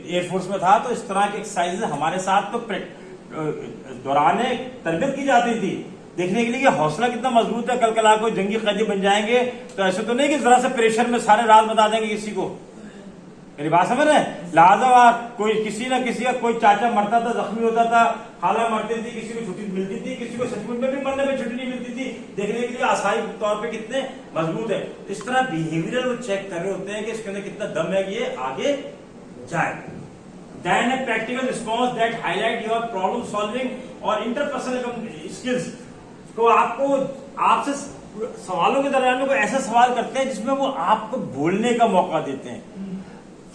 Air force में था, तो इस तरह के एक्सरसाइजेज हमारे साथ तो दौरान तरबियत की जाती थी, देखने के लिए कि हौसला कितना मजबूत है, कल कल कोई जंगी कैदी बन जाएंगे तो ऐसे तो नहीं कि जरा से प्रेशर में सारे राज बता देंगे किसी को। मेरी बात समझ रहे हैं? लिहाजा कोई किसी ना किसी का कोई चाचा मरता था, जख्मी होता था, खाला मरती थी, किसी को छुट्टी मिलती थी, किसी को सचमुच में भी मरने में छुट्टी नहीं मिलती थी, देखने के लिए आसाई तौर पे कितने मजबूत है। इस तरह बिहेवियरल वो चेक कर रहे होते हैं कि इसके अंदर कितना दम है कि ये आगे जाए। Then a practical response that highlight your problem solving और interpersonal skills को आपको आपसे सवालों के दरमियान में कोई ऐसा सवाल करते हैं जिसमें वो आपको बोलने का मौका देते हैं,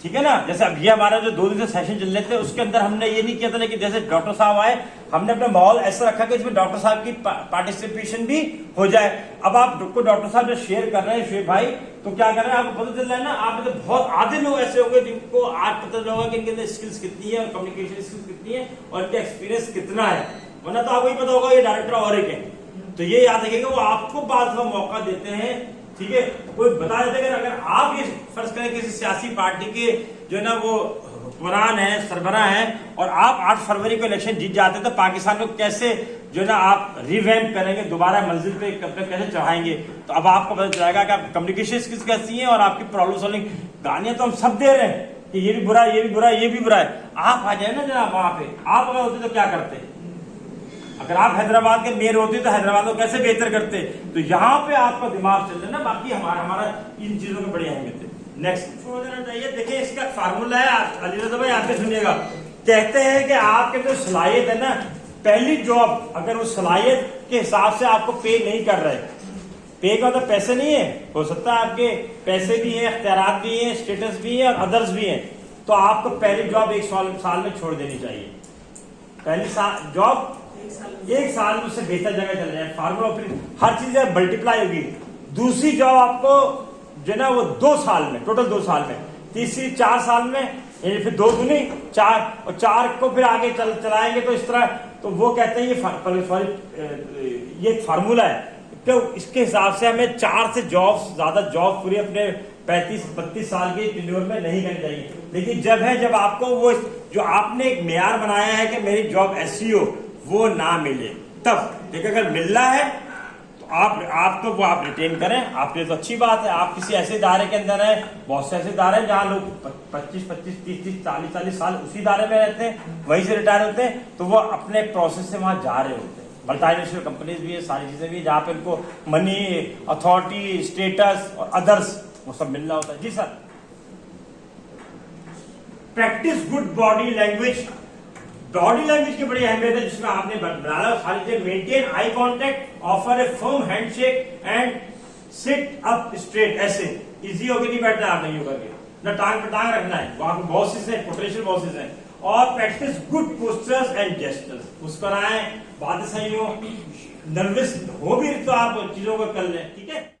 ठीक है ना। जैसे अब ये हमारा जो 2 दिन से सेशन चल रहे थे उसके अंदर हमने ये नहीं किया था, लेकिन जैसे डॉक्टर साहब आए हमने अपना माहौल ऐसा रखा कि इसमें डॉक्टर साहब की पार्टिसिपेशन भी हो जाए। अब आपको डॉक्टर साहब जो शेयर कर रहे हैं शुएब भाई, तो क्या कर रहे हैं आपको पता चल रहा है ना, आप में तो बहुत आधे लोग ऐसे होंगे जिनको आज पता चल होगा कि इनके अंदर स्किल्स कितनी है और कम्युनिकेशन स्किल्स कितनी है और इनका एक्सपीरियंस कितना है, वरना तो आपको ही पता होगा ये डायरेक्टर और एक है। तो ये याद रखिएगा वो आपको बाद में मौका देते हैं, ठीक है। कोई बता देते हैं अगर आप ये फर्ज करें किसी सियासी पार्टी के जो है ना वो हुक्मरान है, सरबराह है, और आप 8 फरवरी को इलेक्शन जीत जाते तो पाकिस्तान को कैसे जो है ना आप रिवैम्प करेंगे, दोबारा मंजिल पे कैसे चढ़ाएंगे, तो अब आपको पता चलेगा कि आप कम्युनिकेशन स्किल्स कैसी हैं और आपकी प्रॉब्लम सॉल्विंग। गालियां तो हम सब दे रहे हैं कि ये भी बुरा है, ये भी बुरा है, ये भी बुरा है। आप आ जाए ना जनाब वहां पे, आप अगर होते तो क्या करते? अगर आप हैदराबाद के मेयर होते तो हैदराबाद को कैसे बेहतर करते? तो यहाँ पे आपका दिमाग चल रहा है ना, बाकी हमारा इन चीजों की बड़ी अहमियत है। नेक्स्ट छोड़ देना चाहिए। देखिए इसका फार्मूला है, अली रज़ा भाई आपके सुनिएगा। कहते हैं कि आपके जो सलाहियत है ना, पहली जॉब अगर उस सलाहियत के हिसाब से आपको पे नहीं कर रहे, पे का मतलब पैसे नहीं है, हो सकता है आपके पैसे भी है, इख्तियारात भी है, स्टेटस भी है और अदर्स भी है, तो आपको पहली जॉब 1 साल में छोड़ देनी चाहिए। पहली जॉब 1 साल में उससे बेहतर जगह चले जाए, फार्मूला फिर हर चीज मल्टीप्लाई होगी। दूसरी जॉब आपको जो ना वो 2 साल में, टोटल 2 साल में, तीसरी 4 साल में, फिर 2 दूनी 4 और 4 को फिर आगे चलाएंगे तो इस तरह। तो वो कहते हैं ये फार्मूला है, तो इसके हिसाब से हमें 4 से ज्यादा जॉब पूरी अपने 35-32 साल के टेन्योर में नहीं करनी चाहिए। लेकिन जब आपको वो जो आपने एक मेयार बनाया है कि मेरी जॉब ऐसी हो वो ना मिले, तब देखिए अगर मिल रहा है तो आप रिटेन करें, आपके लिए तो अच्छी बात है। आप किसी ऐसे इदारे के अंदर है, बहुत से ऐसे इदारे हैं जहाँ लोग 25-25, 30-30, 40-40 साल उसी इदारे में रहते हैं, वहीं से रिटायर होते हैं, तो वो अपने प्रोसेस से वहां जा रहे होते हैं। मल्टीनेशनल कंपनीज भी है, सारी चीजें भी, जहाँ पे उनको मनी, अथॉरिटी, स्टेटस और अदर्स वो सब मिल रहा होता है। जी sir. Practice good body language. Body language की बड़ी अहमियत है जिसमें आपने बनाना सारी चीजें। Maintain eye contact, offer a firm handshake and sit up straight. ऐसे इजी होकर नहीं बैठना, आप नहीं होगा ना, टांग पे टांग रखना है। वहां पे बॉसेस हैं, पोटेंशियल बॉसेस हैं। और practice good postures and gestures. मुस्कुराएं, बातें सही हो, नर्वस हो भी तो आप चीजों को कर लें, ठीक है।